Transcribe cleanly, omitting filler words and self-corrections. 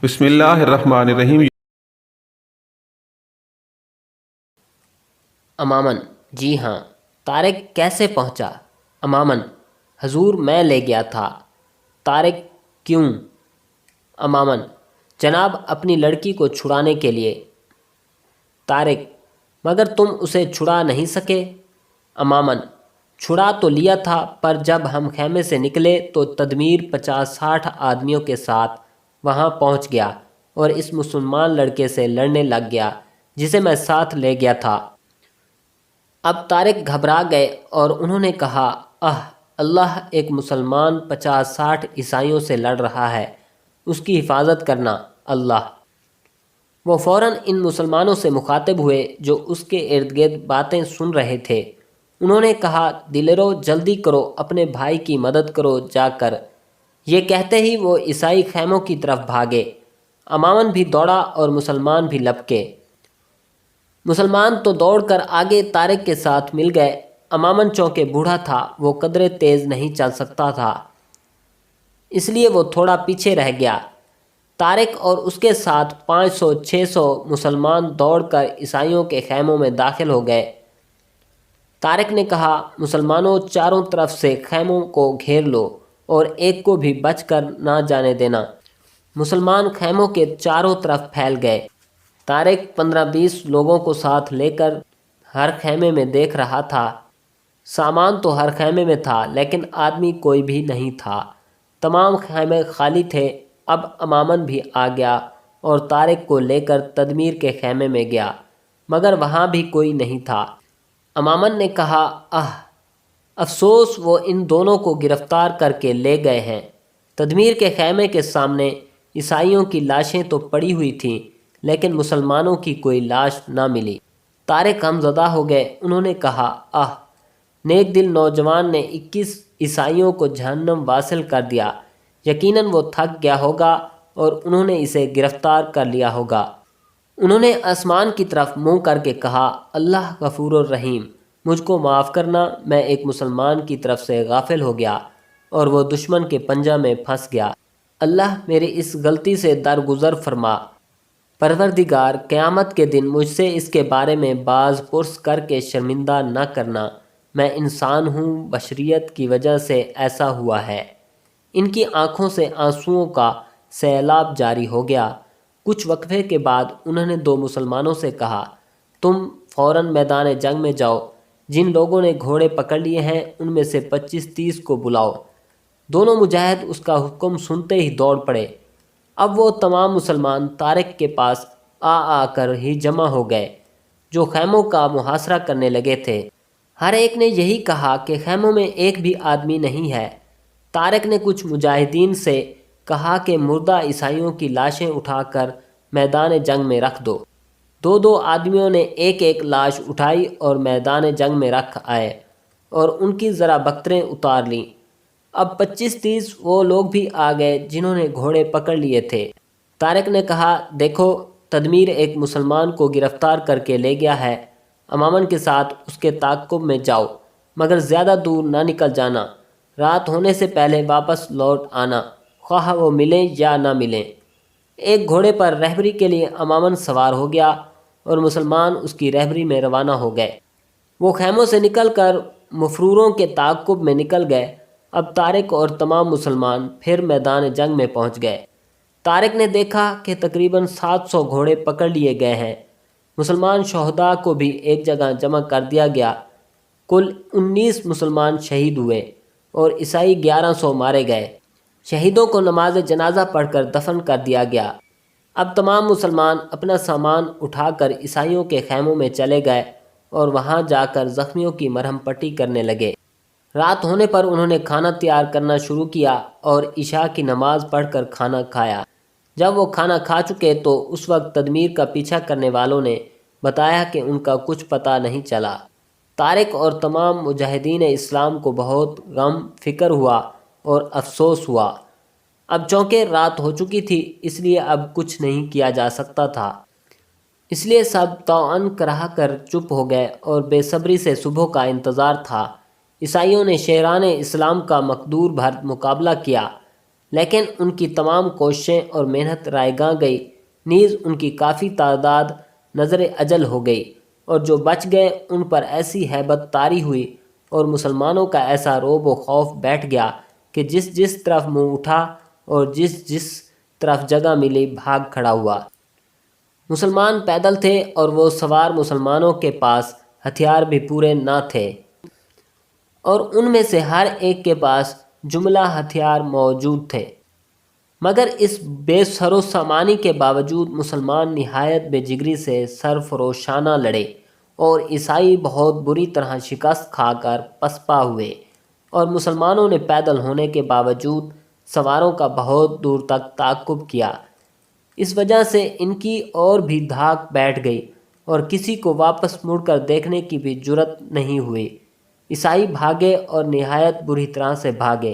بسم اللہ الرحمن الرحیم۔ امامن: جی ہاں۔ طارق کیسے پہنچا؟ امامن: حضور میں لے گیا تھا۔ طارق: کیوں؟ امامن: جناب اپنی لڑکی کو چھڑانے کے لیے۔ طارق: مگر تم اسے چھڑا نہیں سکے؟ امامن: چھڑا تو لیا تھا، پر جب ہم خیمے سے نکلے تو تدمیر 50-60 آدمیوں کے ساتھ وہاں پہنچ گیا اور اس مسلمان لڑکے سے لڑنے لگ گیا جسے میں ساتھ لے گیا تھا۔ اب طارق گھبرا گئے اور انہوں نے کہا، اللہ، ایک مسلمان 50-60 عیسائیوں سے لڑ رہا ہے، اس کی حفاظت کرنا اللہ۔ وہ فوراً ان مسلمانوں سے مخاطب ہوئے جو اس کے ارد گرد باتیں سن رہے تھے۔ انہوں نے کہا، دلیرو، جلدی کرو، اپنے بھائی کی مدد کرو جا کر۔ یہ کہتے ہی وہ عیسائی خیموں کی طرف بھاگے۔ امامن بھی دوڑا اور مسلمان بھی لپکے۔ مسلمان تو دوڑ کر آگے طارق کے ساتھ مل گئے۔ امامن چونکہ بوڑھا تھا، وہ قدرے تیز نہیں چل سکتا تھا، اس لیے وہ تھوڑا پیچھے رہ گیا۔ طارق اور اس کے ساتھ 500-600 مسلمان دوڑ کر عیسائیوں کے خیموں میں داخل ہو گئے۔ طارق نے کہا، مسلمانوں، چاروں طرف سے خیموں کو گھیر لو اور ایک کو بھی بچ کر نہ جانے دینا۔ مسلمان خیموں کے چاروں طرف پھیل گئے۔ طارق 15-20 لوگوں کو ساتھ لے کر ہر خیمے میں دیکھ رہا تھا۔ سامان تو ہر خیمے میں تھا، لیکن آدمی کوئی بھی نہیں تھا۔ تمام خیمے خالی تھے۔ اب امامن بھی آ گیا اور طارق کو لے کر تدمیر کے خیمے میں گیا، مگر وہاں بھی کوئی نہیں تھا۔ امامن نے کہا، افسوس، وہ ان دونوں کو گرفتار کر کے لے گئے ہیں۔ تدمیر کے خیمے کے سامنے عیسائیوں کی لاشیں تو پڑی ہوئی تھیں، لیکن مسلمانوں کی کوئی لاش نہ ملی۔ طارق غمزدہ ہو گئے۔ انہوں نے کہا، نیک دل نوجوان نے 21 عیسائیوں کو جہنم واصل کر دیا۔ یقیناً وہ تھک گیا ہوگا اور انہوں نے اسے گرفتار کر لیا ہوگا۔ انہوں نے آسمان کی طرف منہ کر کے کہا، اللہ غفور الرحیم، مجھ کو معاف کرنا، میں ایک مسلمان کی طرف سے غافل ہو گیا اور وہ دشمن کے پنجہ میں پھنس گیا۔ اللہ میری اس غلطی سے درگزر فرما۔ پروردگار، قیامت کے دن مجھ سے اس کے بارے میں باز پرس کر کے شرمندہ نہ کرنا۔ میں انسان ہوں، بشریت کی وجہ سے ایسا ہوا ہے۔ ان کی آنکھوں سے آنسوؤں کا سیلاب جاری ہو گیا۔ کچھ وقفے کے بعد انہوں نے 2 مسلمانوں سے کہا، تم فوراً میدان جنگ میں جاؤ۔ جن لوگوں نے گھوڑے پکڑ لیے ہیں ان میں سے 25-30 کو بلاؤ۔ دونوں مجاہد اس کا حکم سنتے ہی دوڑ پڑے۔ اب وہ تمام مسلمان طارق کے پاس آ کر ہی جمع ہو گئے، جو خیموں کا محاصرہ کرنے لگے تھے۔ ہر ایک نے یہی کہا کہ خیموں میں ایک بھی آدمی نہیں ہے۔ طارق نے کچھ مجاہدین سے کہا کہ مردہ عیسائیوں کی لاشیں اٹھا کر میدان جنگ میں رکھ دو۔ 2 آدمیوں نے ایک لاش اٹھائی اور میدان جنگ میں رکھ آئے اور ان کی ذرا بکتریں اتار لیں۔ اب 25-30 وہ لوگ بھی آ گئے جنہوں نے گھوڑے پکڑ لیے تھے۔ طارق نے کہا، دیکھو، تدمیر ایک مسلمان کو گرفتار کر کے لے گیا ہے۔ امامن کے ساتھ اس کے تعاقب میں جاؤ، مگر زیادہ دور نہ نکل جانا۔ رات ہونے سے پہلے واپس لوٹ آنا، خواہ وہ ملیں یا نہ ملیں۔ ایک گھوڑے پر رہبری کے لیے امامن سوار ہو گیا اور مسلمان اس کی رہبری میں روانہ ہو گئے۔ وہ خیموں سے نکل کر مفروروں کے تعاقب میں نکل گئے۔ اب طارق اور تمام مسلمان پھر میدان جنگ میں پہنچ گئے۔ طارق نے دیکھا کہ تقریباً 700 گھوڑے پکڑ لیے گئے ہیں۔ مسلمان شہداء کو بھی ایک جگہ جمع کر دیا گیا۔ کل 19 مسلمان شہید ہوئے اور عیسائی 1100 مارے گئے۔ شہیدوں کو نماز جنازہ پڑھ کر دفن کر دیا گیا۔ اب تمام مسلمان اپنا سامان اٹھا کر عیسائیوں کے خیموں میں چلے گئے اور وہاں جا کر زخمیوں کی مرہم پٹی کرنے لگے۔ رات ہونے پر انہوں نے کھانا تیار کرنا شروع کیا اور عشاء کی نماز پڑھ کر کھانا کھایا۔ جب وہ کھانا کھا چکے تو اس وقت تدمیر کا پیچھا کرنے والوں نے بتایا کہ ان کا کچھ پتہ نہیں چلا۔ طارق اور تمام مجاہدین اسلام کو بہت غم فکر ہوا اور افسوس ہوا۔ اب چونکہ رات ہو چکی تھی، اس لیے اب کچھ نہیں کیا جا سکتا تھا، اس لیے سب طوعاً کراہ کر چپ ہو گئے اور بے صبری سے صبح کا انتظار تھا۔ عیسائیوں نے شیران اسلام کا مقدور بھر مقابلہ کیا۔ لیکن ان کی تمام کوششیں اور محنت رائے گاں گئی، نیز ان کی کافی تعداد نظر اجل ہو گئی، اور جو بچ گئے ان پر ایسی ہیبت طاری ہوئی اور مسلمانوں کا ایسا رعب و خوف بیٹھ گیا کہ جس جس طرف منہ اٹھا اور جس جس طرف جگہ ملی بھاگ کھڑا ہوا۔ مسلمان پیدل تھے اور وہ سوار مسلمانوں کے پاس ہتھیار بھی پورے نہ تھے، اور ان میں سے ہر ایک کے پاس جملہ ہتھیار موجود تھے، مگر اس بے سر و سامانی کے باوجود مسلمان نہایت بے جگری سے سرفروشانہ لڑے، اور عیسائی بہت بری طرح شکست کھا کر پسپا ہوئے، اور مسلمانوں نے پیدل ہونے کے باوجود سواروں کا بہت دور تک تعاقب کیا۔ اس وجہ سے ان کی اور بھی دھاک بیٹھ گئی اور کسی کو واپس مڑ کر دیکھنے کی بھی جرت نہیں ہوئی۔ عیسائی بھاگے اور نہایت بری طرح سے بھاگے۔